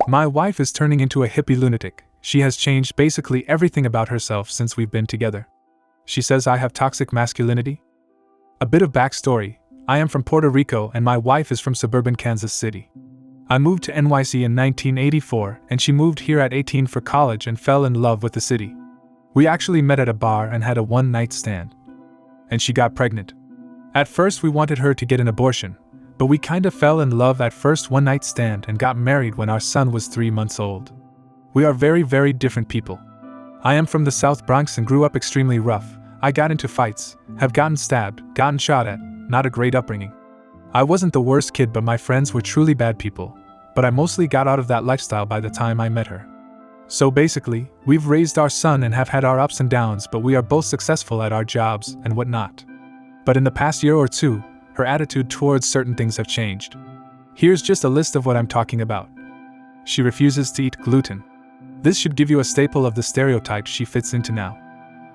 My wife is turning into a hippie lunatic. She has changed basically everything about herself since we've been together. She says I have toxic masculinity. A bit of backstory: I am from Puerto Rico and my wife is from suburban Kansas City. I moved to NYC in 1984 and she moved here at 18 for college and fell in love with the city. We actually met at a bar and had a one-night stand. And she got pregnant. At first we wanted her to get an abortion, but we kinda fell in love at first one-night stand and got married when our son was 3 months old. We are very, very different people. I am from the South Bronx and grew up extremely rough. I got into fights, have gotten stabbed, gotten shot at, not a great upbringing. I wasn't the worst kid, but my friends were truly bad people, but I mostly got out of that lifestyle by the time I met her. So basically, we've raised our son and have had our ups and downs, but we are both successful at our jobs and whatnot. But in the past year or two, her attitude towards certain things have changed. Here's just a list of what I'm talking about. She refuses to eat gluten. This should give you a staple of the stereotype she fits into now.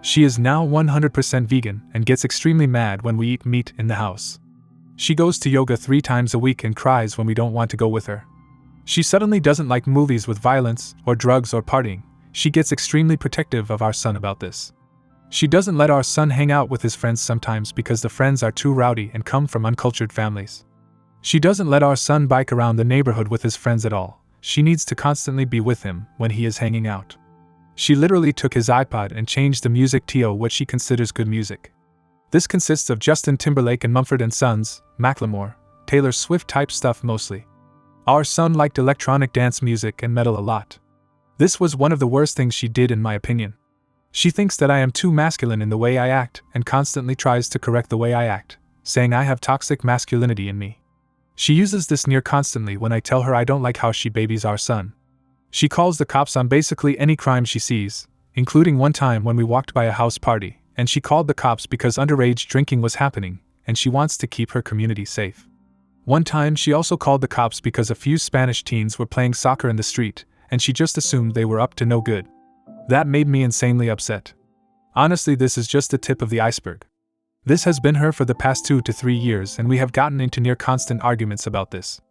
She is now 100% vegan and gets extremely mad when we eat meat in the house. She goes to yoga 3 times a week and cries when we don't want to go with her. She suddenly doesn't like movies with violence or drugs or partying. She gets extremely protective of our son about this. She doesn't let our son hang out with his friends sometimes because the friends are too rowdy and come from uncultured families. She doesn't let our son bike around the neighborhood with his friends at all. She needs to constantly be with him when he is hanging out. She literally took his iPod and changed the music to what she considers good music. This consists of Justin Timberlake and Mumford & Sons, Macklemore, Taylor Swift type stuff mostly. Our son liked electronic dance music and metal a lot. This was one of the worst things she did in my opinion. She thinks that I am too masculine in the way I act and constantly tries to correct the way I act, saying I have toxic masculinity in me. She uses this near constantly when I tell her I don't like how she babies our son. She calls the cops on basically any crime she sees, including one time when we walked by a house party, and she called the cops because underage drinking was happening, and she wants to keep her community safe. One time she also called the cops because a few Spanish teens were playing soccer in the street, and she just assumed they were up to no good. That made me insanely upset. Honestly, this is just the tip of the iceberg. This has been her for the past 2 to 3 years, and we have gotten into near constant arguments about this.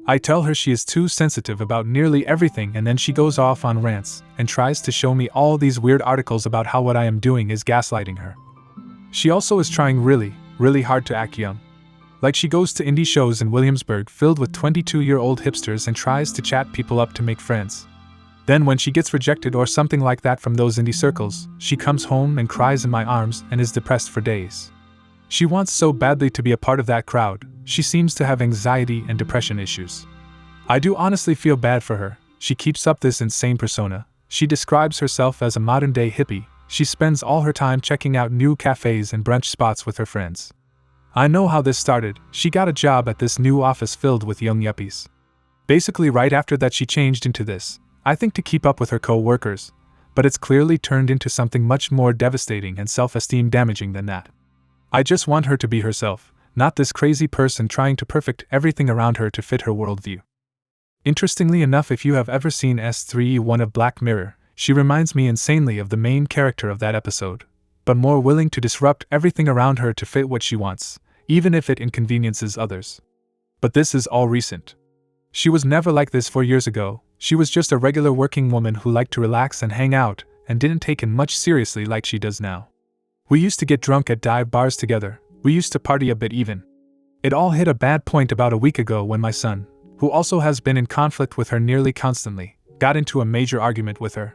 I tell her she is too sensitive about nearly everything, and then she goes off on rants and tries to show me all these weird articles about how what I am doing is gaslighting her. She also is trying really, really hard to act young. Like she goes to indie shows in Williamsburg filled with 22-year-old hipsters and tries to chat people up to make friends. Then when she gets rejected or something like that from those indie circles, she comes home and cries in my arms and is depressed for days. She wants so badly to be a part of that crowd. She seems to have anxiety and depression issues. I do honestly feel bad for her. She keeps up this insane persona. She describes herself as a modern-day hippie. She spends all her time checking out new cafes and brunch spots with her friends. I know how this started. She got a job at this new office filled with young yuppies. Basically right after that she changed into this, I think to keep up with her co-workers, but it's clearly turned into something much more devastating and self-esteem damaging than that. I just want her to be herself, not this crazy person trying to perfect everything around her to fit her worldview. Interestingly enough, if you have ever seen S3E1 of Black Mirror, she reminds me insanely of the main character of that episode, but more willing to disrupt everything around her to fit what she wants, even if it inconveniences others. But this is all recent. She was never like this 4 years ago. She was just a regular working woman who liked to relax and hang out, and didn't take it much seriously like she does now. We used to get drunk at dive bars together. We used to party a bit even. It all hit a bad point about a week ago when my son, who also has been in conflict with her nearly constantly, got into a major argument with her.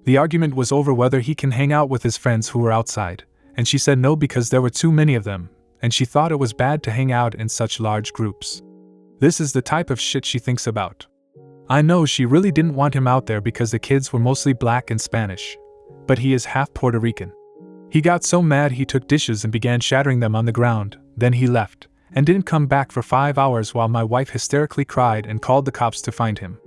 The argument was over whether he can hang out with his friends who were outside, and she said no because there were too many of them, and she thought it was bad to hang out in such large groups. This is the type of shit she thinks about. I know she really didn't want him out there because the kids were mostly black and Spanish, but he is half Puerto Rican. He got so mad he took dishes and began shattering them on the ground, then he left, and didn't come back for 5 hours while my wife hysterically cried and called the cops to find him.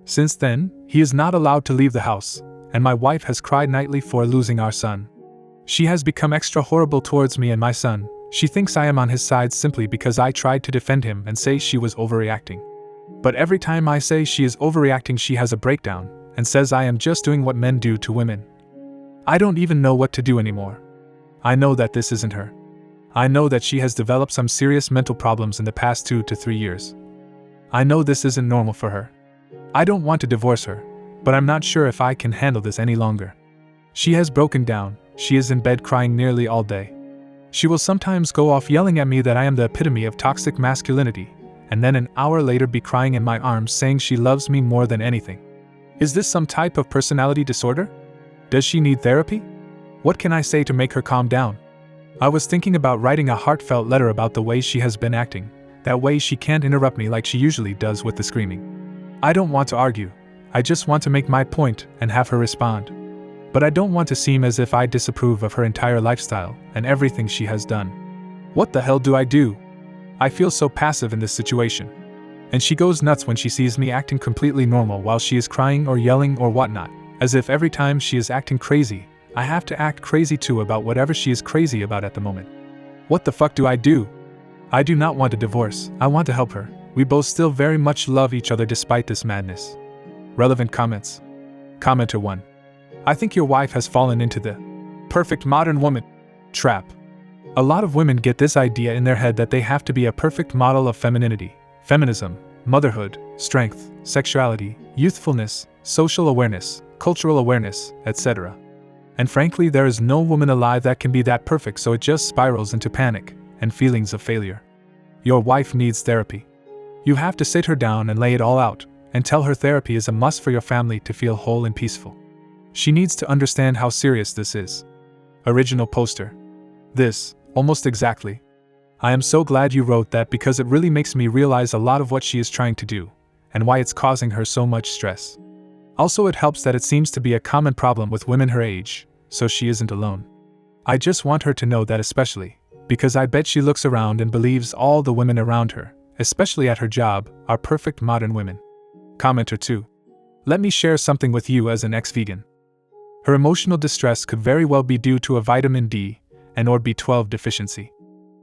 Since then, he is not allowed to leave the house, and my wife has cried nightly for losing our son. She has become extra horrible towards me and my son. She thinks I am on his side simply because I tried to defend him and say she was overreacting. But every time I say she is overreacting, she has a breakdown, and says I am just doing what men do to women. I don't even know what to do anymore. I know that this isn't her. I know that she has developed some serious mental problems in the past 2 to 3 years. I know this isn't normal for her. I don't want to divorce her, but I'm not sure if I can handle this any longer. She has broken down, she is in bed crying nearly all day. She will sometimes go off yelling at me that I am the epitome of toxic masculinity, and then an hour later be crying in my arms saying she loves me more than anything. Is this some type of personality disorder? Does she need therapy? What can I say to make her calm down? I was thinking about writing a heartfelt letter about the way she has been acting, that way she can't interrupt me like she usually does with the screaming. I don't want to argue, I just want to make my point and have her respond. But I don't want to seem as if I disapprove of her entire lifestyle and everything she has done. What the hell do I do? I feel so passive in this situation. And she goes nuts when she sees me acting completely normal while she is crying or yelling or whatnot, as if every time she is acting crazy, I have to act crazy too about whatever she is crazy about at the moment. What the fuck do I do? I do not want a divorce, I want to help her. We both still very much love each other despite this madness. Relevant comments. Commenter 1. I think your wife has fallen into the perfect modern woman trap. A lot of women get this idea in their head that they have to be a perfect model of femininity, feminism, motherhood, strength, sexuality, youthfulness, social awareness, cultural awareness, etc. And frankly, there is no woman alive that can be that perfect, so it just spirals into panic and feelings of failure. Your wife needs therapy. You have to sit her down and lay it all out, and tell her therapy is a must for your family to feel whole and peaceful. She needs to understand how serious this is. Original poster. This, almost exactly. I am so glad you wrote that because it really makes me realize a lot of what she is trying to do, and why it's causing her so much stress. Also, it helps that it seems to be a common problem with women her age, so she isn't alone. I just want her to know that, especially because I bet she looks around and believes all the women around her, especially at her job, are perfect modern women. Commenter 2. Let me share something with you as an ex-vegan. Her emotional distress could very well be due to a vitamin D and or B12 deficiency.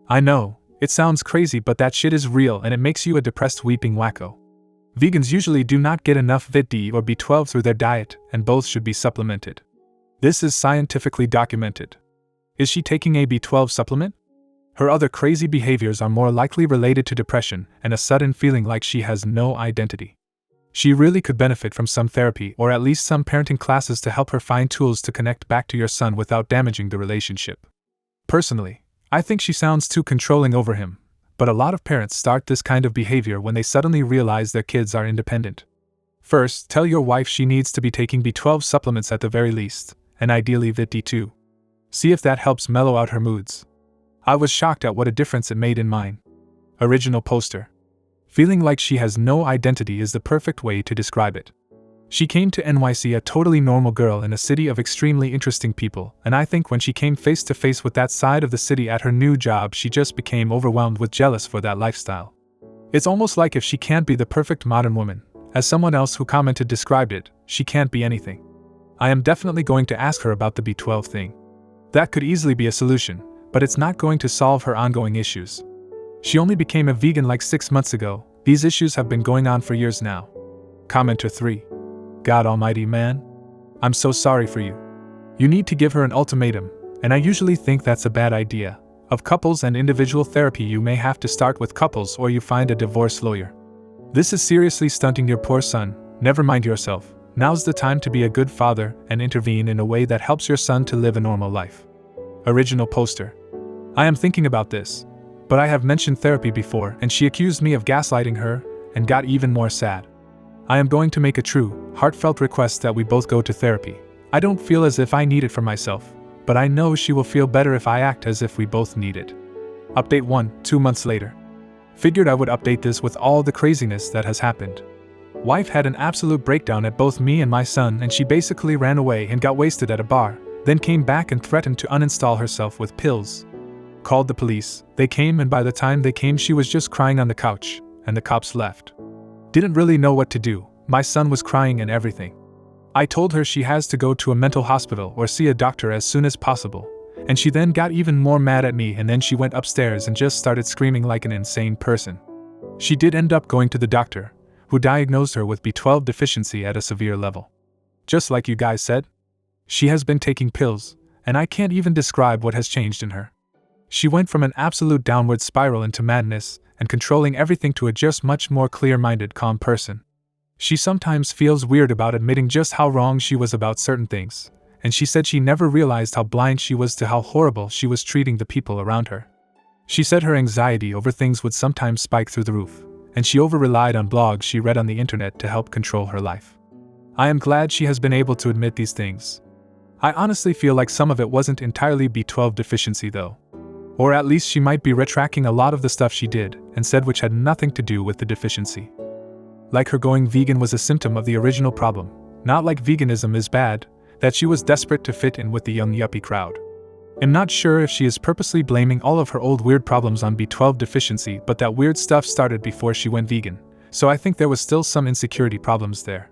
I know, it sounds crazy, but that shit is real and it makes you a depressed weeping wacko. Vegans usually do not get enough vit D or B12 through their diet, and both should be supplemented. This is scientifically documented. Is she taking a B12 supplement? Her other crazy behaviors are more likely related to depression and a sudden feeling like she has no identity. She really could benefit from some therapy or at least some parenting classes to help her find tools to connect back to your son without damaging the relationship. Personally, I think she sounds too controlling over him, but a lot of parents start this kind of behavior when they suddenly realize their kids are independent. First, tell your wife she needs to be taking B12 supplements at the very least, and ideally Vit D2. See if that helps mellow out her moods. I was shocked at what a difference it made in mine. Original poster. Feeling like she has no identity is the perfect way to describe it. She came to NYC a totally normal girl in a city of extremely interesting people, and I think when she came face to face with that side of the city at her new job, she just became overwhelmed with jealous for that lifestyle. It's almost like if she can't be the perfect modern woman, as someone else who commented described it, she can't be anything. I am definitely going to ask her about the B12 thing. That could easily be a solution, but it's not going to solve her ongoing issues. She only became a vegan like 6 months ago. These issues have been going on for years now. Commenter 3. God almighty, man. I'm so sorry for you. You need to give her an ultimatum, and I usually think that's a bad idea. Of couples and individual therapy, you may have to start with couples or you find a divorce lawyer. This is seriously stunting your poor son. Never mind yourself. Now's the time to be a good father and intervene in a way that helps your son to live a normal life. Original poster. I am thinking about this, but I have mentioned therapy before and she accused me of gaslighting her and got even more sad. I am going to make a true, heartfelt request that we both go to therapy. I don't feel as if I need it for myself, but I know she will feel better if I act as if we both need it. Update 1, 2 months later. Figured I would update this with all the craziness that has happened. Wife had an absolute breakdown at both me and my son, and she basically ran away and got wasted at a bar, then came back and threatened to uninstall herself with pills. Called the police, they came, and by the time they came she was just crying on the couch, and the cops left. Didn't really know what to do, my son was crying and everything. I told her she has to go to a mental hospital or see a doctor as soon as possible, and she then got even more mad at me, and then she went upstairs and just started screaming like an insane person. She did end up going to the doctor, who diagnosed her with B12 deficiency at a severe level. Just like you guys said, she has been taking pills, and I can't even describe what has changed in her. She went from an absolute downward spiral into madness and controlling everything to a just much more clear-minded, calm person. She sometimes feels weird about admitting just how wrong she was about certain things, and she said she never realized how blind she was to how horrible she was treating the people around her. She said her anxiety over things would sometimes spike through the roof, and she over-relied on blogs she read on the internet to help control her life. I am glad she has been able to admit these things. I honestly feel like some of it wasn't entirely B12 deficiency though. Or at least she might be retracting a lot of the stuff she did and said which had nothing to do with the deficiency. Like her going vegan was a symptom of the original problem, not like veganism is bad, that she was desperate to fit in with the young yuppie crowd. I'm not sure if she is purposely blaming all of her old weird problems on B12 deficiency, but that weird stuff started before she went vegan, so I think there was still some insecurity problems there.